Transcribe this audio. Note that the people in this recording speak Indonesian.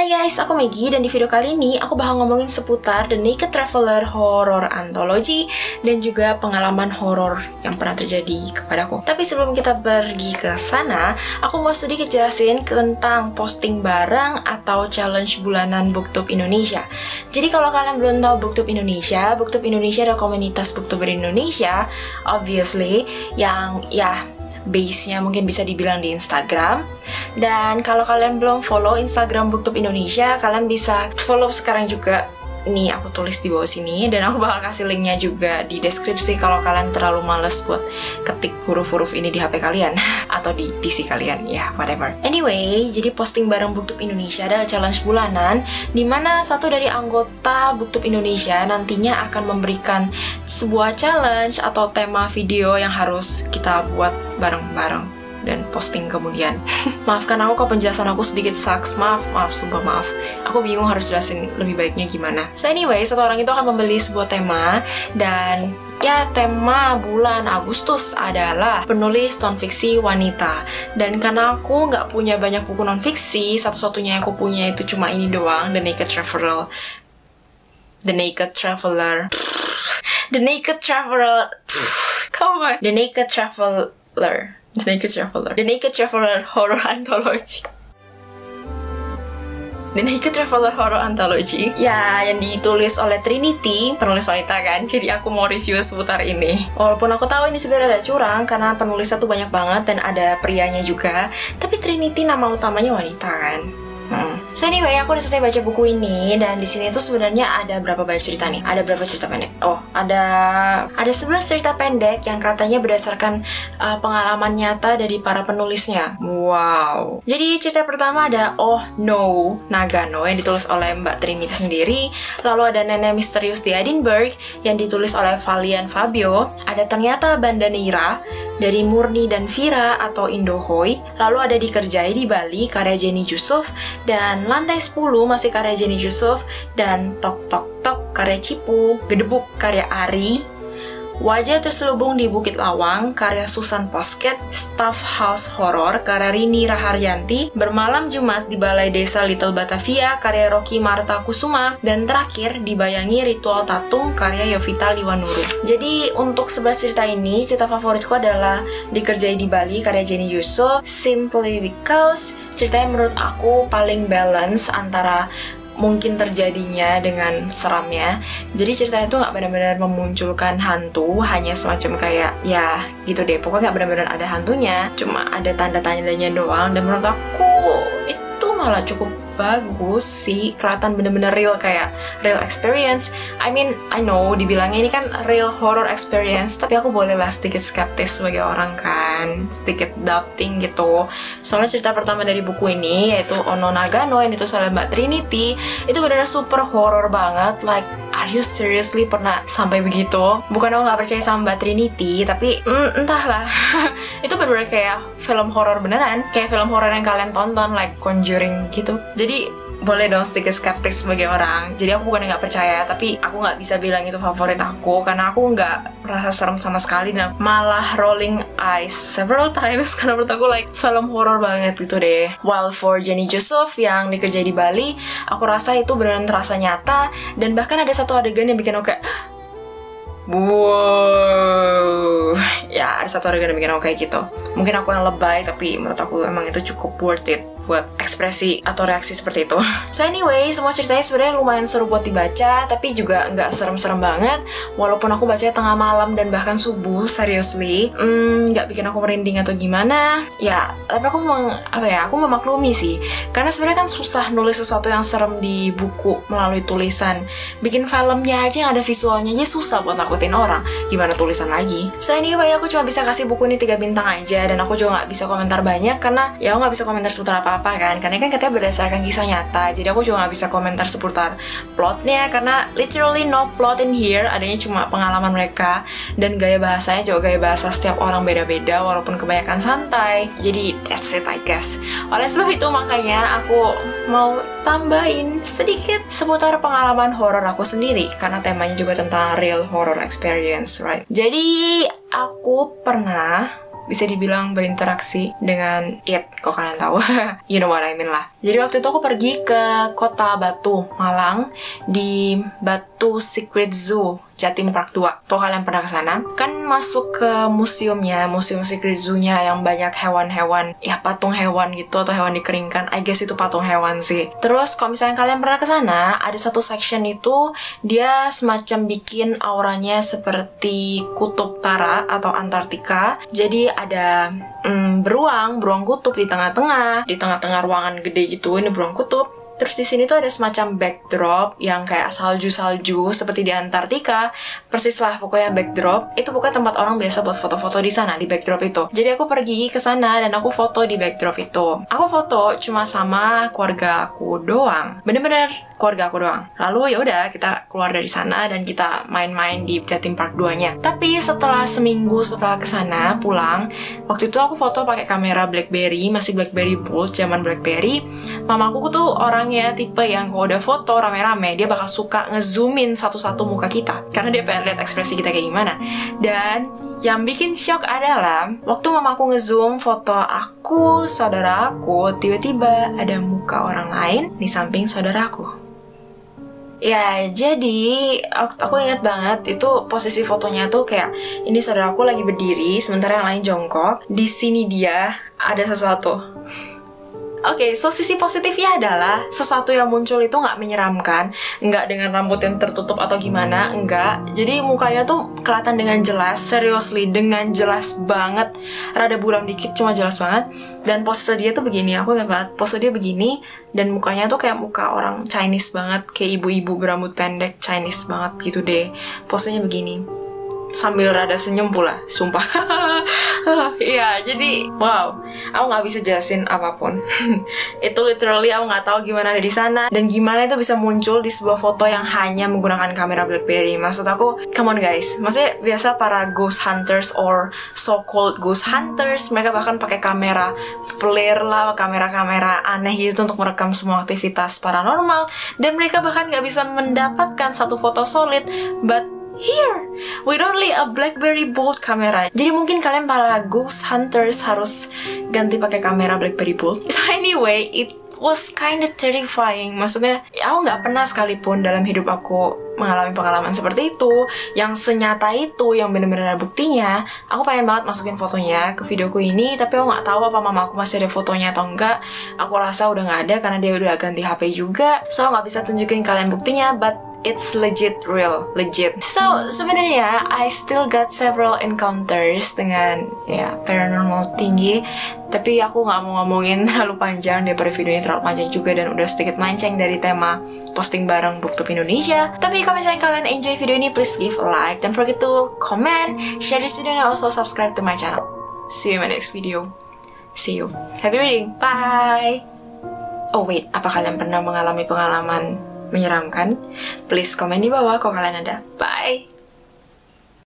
Hai guys, aku Maggie dan di video kali ini aku bakal ngomongin seputar The Naked Traveler Horror Anthology dan juga pengalaman horor yang pernah terjadi kepadaku. Tapi sebelum kita pergi ke sana, aku mau sedikit jelasin tentang posting barang atau challenge bulanan Booktube Indonesia. Jadi kalau kalian belum tahu Booktube Indonesia adalah komunitas booktuber Indonesia, obviously, yang base-nya mungkin bisa dibilang di Instagram. Dan kalau kalian belum follow Instagram Booktube Indonesia, kalian bisa follow sekarang juga. Ini aku tulis di bawah sini dan aku bakal kasih linknya juga di deskripsi kalau kalian terlalu males buat ketik huruf-huruf ini di HP kalian atau di PC kalian, ya whatever. Anyway, jadi posting bareng Booktube Indonesia adalah challenge bulanan di mana satu dari anggota Booktube Indonesia nantinya akan memberikan sebuah challenge atau tema video yang harus kita buat bareng-bareng dan posting kemudian. Maafkan aku kalau penjelasan aku sedikit sucks. Maaf, sumpah maaf. Aku bingung harus jelasin lebih baiknya gimana. So anyway, satu orang itu akan membeli sebuah tema. Dan ya, tema bulan Agustus adalah penulis non-fiksi wanita. Dan karena aku nggak punya banyak buku non-fiksi, satu-satunya yang aku punya itu cuma ini doang, The Naked Traveler. The Naked Traveler. The Naked Traveler. Come on. The Naked Traveler. The Naked Traveler Horror Anthology. The Naked Traveler Horror Anthology, ya, yang ditulis oleh Trinity, penulis wanita kan. Jadi aku mau review seputar ini. Walaupun aku tahu ini sebenarnya ada curang karena penulisnya tuh banyak banget dan ada prianya juga, tapi Trinity nama utamanya wanita kan. So anyway, aku udah selesai baca buku ini dan di sini tuh sebenarnya ada berapa banyak cerita nih? Ada berapa cerita pendek? Oh, ada 11 cerita pendek yang katanya berdasarkan pengalaman nyata dari para penulisnya. Wow. Jadi cerita pertama ada Oh No Nagano yang ditulis oleh Mbak Trinity sendiri. Lalu ada Nenek Misterius di Edinburgh yang ditulis oleh Valian Fabio. Ada Ternyata Bandaneira dari Murni dan Vira atau Indohoy. Lalu ada Dikerjai di Bali karya Jenny Yusuf. Dan Lantai 10 masih karya Jenny Yusuf. Dan Tok Tok Tok karya Cipu. Gedebuk karya Ari. Wajah Terselubung di Bukit Lawang karya Susan Posket. Staff House Horror karya Rini Raharyanti. Bermalam Jumat di Balai Desa Little Batavia karya Rocky Marta Kusuma. Dan terakhir Dibayangi Ritual Tatung karya Yovita Liwanuru. Jadi untuk 11 cerita ini, cerita favoritku adalah Dikerjai di Bali karya Jenny Yusuf, simply because ceritanya menurut aku paling balance antara mungkin terjadinya dengan seramnya. Jadi ceritanya tuh nggak benar-benar memunculkan hantu, hanya semacam kayak ya gitu deh, pokoknya nggak benar-benar ada hantunya, cuma ada tanda tanyanya doang. Dan menurut aku itu malah cukup bagus sih, kelihatan bener-bener real, kayak real experience. I mean, I know dibilangnya ini kan real horror experience, tapi aku bolehlah sedikit skeptis sebagai orang kan, sedikit doubting gitu. Soalnya cerita pertama dari buku ini yaitu Ono Nagano yang ditulis oleh Mbak Trinity, itu bener-bener super horror banget. Like, are you seriously pernah sampai begitu? Bukan aku nggak percaya sama Mbak Trinity, tapi entahlah. Itu bener-bener kayak film horror beneran, kayak film horror yang kalian tonton, like Conjuring gitu. Jadi boleh dong sedikit skeptis sebagai orang. Jadi aku bukan nggak percaya, tapi aku nggak bisa bilang itu favorit aku karena aku nggak merasa serem sama sekali dan malah rolling eyes several times karena menurut aku like film horror banget gitu deh. While for Jenny Yusuf yang Dikerjai di Bali, aku rasa itu beneran terasa nyata dan bahkan ada satu adegan yang bikin aku kayak wow, ya ada satu adegan yang bikin aku kayak gitu. Mungkin aku yang lebay, tapi menurut aku emang itu cukup worth it buat ekspresi atau reaksi seperti itu. So anyway, semua ceritanya sebenarnya lumayan seru buat dibaca, tapi juga nggak serem-serem banget. Walaupun aku bacanya tengah malam dan bahkan subuh, seriously, nggak bikin aku merinding atau gimana. Ya, tapi aku aku memaklumi sih, karena sebenarnya kan susah nulis sesuatu yang serem di buku melalui tulisan. Bikin filmnya aja yang ada visualnya aja susah buat nakutin orang, gimana tulisan lagi. So anyway, aku cuma bisa kasih buku ini 3 bintang aja, dan aku juga nggak bisa komentar banyak karena ya aku nggak bisa komentar seputar apa-apa kan, karena kan katanya berdasarkan kisah nyata. Jadi aku juga nggak bisa komentar seputar plotnya karena literally no plot in here, adanya cuma pengalaman mereka dan gaya bahasanya juga gaya bahasa setiap orang beda-beda walaupun kebanyakan santai. Jadi that's it I guess. Oleh sebab itu makanya aku mau tambahin sedikit seputar pengalaman horor aku sendiri karena temanya juga tentang real horror experience, right? Jadi aku pernah bisa dibilang berinteraksi dengan it, kok kalian tahu. You know what I mean lah. Jadi waktu itu aku pergi ke kota Batu, Malang, di Batu Secret Zoo, Jatim Park 2. Kalau kalian pernah ke sana, kan masuk ke museumnya, museum Secret Zoo-nya yang banyak hewan-hewan, ya patung hewan gitu atau hewan dikeringkan. I guess itu patung hewan sih. Terus kalau misalnya kalian pernah ke sana, ada satu section itu dia semacam bikin auranya seperti kutub utara atau Antartika. Jadi ada beruang kutub di tengah-tengah ruangan gede gitu. Ini beruang kutub. Terus di sini tuh ada semacam backdrop yang kayak salju-salju seperti di Antartika. Persis lah pokoknya backdrop. Itu bukan tempat orang biasa buat foto-foto di sana, di backdrop itu. Jadi aku pergi ke sana dan aku foto di backdrop itu. Aku foto cuma sama keluarga aku doang. Bener-bener keluarga aku doang. Lalu ya udah kita keluar dari sana dan kita main-main di Jatim Park 2-nya. Tapi setelah seminggu setelah ke sana pulang, waktu itu aku foto pakai kamera BlackBerry, masih BlackBerry Bold zaman BlackBerry. Mamaku tuh orangnya tipe yang kalau udah foto rame-rame dia bakal suka ngezoomin satu-satu muka kita karena dia pengen lihat ekspresi kita kayak gimana. Dan yang bikin shock adalah waktu mamaku ngezoom foto aku, saudara aku, tiba-tiba ada muka orang lain di samping saudaraku. Ya, jadi aku ingat banget itu posisi fotonya tuh kayak ini saudaraku lagi berdiri, sementara yang lain jongkok. Di sini dia ada sesuatu. Oke, so sisi positifnya adalah sesuatu yang muncul itu nggak menyeramkan, nggak dengan rambut yang tertutup atau gimana, enggak. Jadi mukanya tuh kelihatan dengan jelas, seriously, dengan jelas banget. Rada buram dikit, cuma jelas banget. Dan pose dia tuh begini, aku ingat banget, pose dia begini, dan mukanya tuh kayak muka orang Chinese banget, kayak ibu-ibu berambut pendek Chinese banget gitu deh. Posenya begini. Sambil rada senyum pula, sumpah. Iya, jadi wow, aku nggak bisa jelasin apapun. Itu literally aku nggak tahu gimana ada di sana dan gimana itu bisa muncul di sebuah foto yang hanya menggunakan kamera BlackBerry. Maksud aku, come on guys, maksudnya biasa para ghost hunters or so-called ghost hunters, mereka bahkan pakai kamera flare lah, kamera-kamera aneh gitu untuk merekam semua aktivitas paranormal, dan mereka bahkan nggak bisa mendapatkan satu foto solid, but here, with only a BlackBerry Bold kamera. Jadi mungkin kalian para ghost hunters harus ganti pakai kamera BlackBerry Bold. So anyway, it was kinda terrifying. Maksudnya, aku nggak pernah sekalipun dalam hidup aku mengalami pengalaman seperti itu, yang senyata itu, yang bener-bener ada buktinya. Aku pengen banget masukin fotonya ke videoku ini, tapi aku nggak tahu apa mama aku masih ada fotonya atau enggak. Aku rasa udah nggak ada karena dia udah ganti HP juga, so nggak bisa tunjukin kalian buktinya, but it's legit real, legit. So, sebenarnya I still got several encounters dengan paranormal tinggi. Tapi aku nggak mau ngomongin terlalu panjang daripada videonya terlalu panjang juga dan udah sedikit melenceng dari tema posting bareng BookTube Indonesia. Tapi kalau misalnya kalian enjoy video ini, please give a like. Don't forget to comment, share this video, and also subscribe to my channel. See you in my next video. See you. Happy reading. Bye. Oh wait, apa kalian pernah mengalami pengalaman menyeramkan? Please komen di bawah kalau kalian ada. Bye!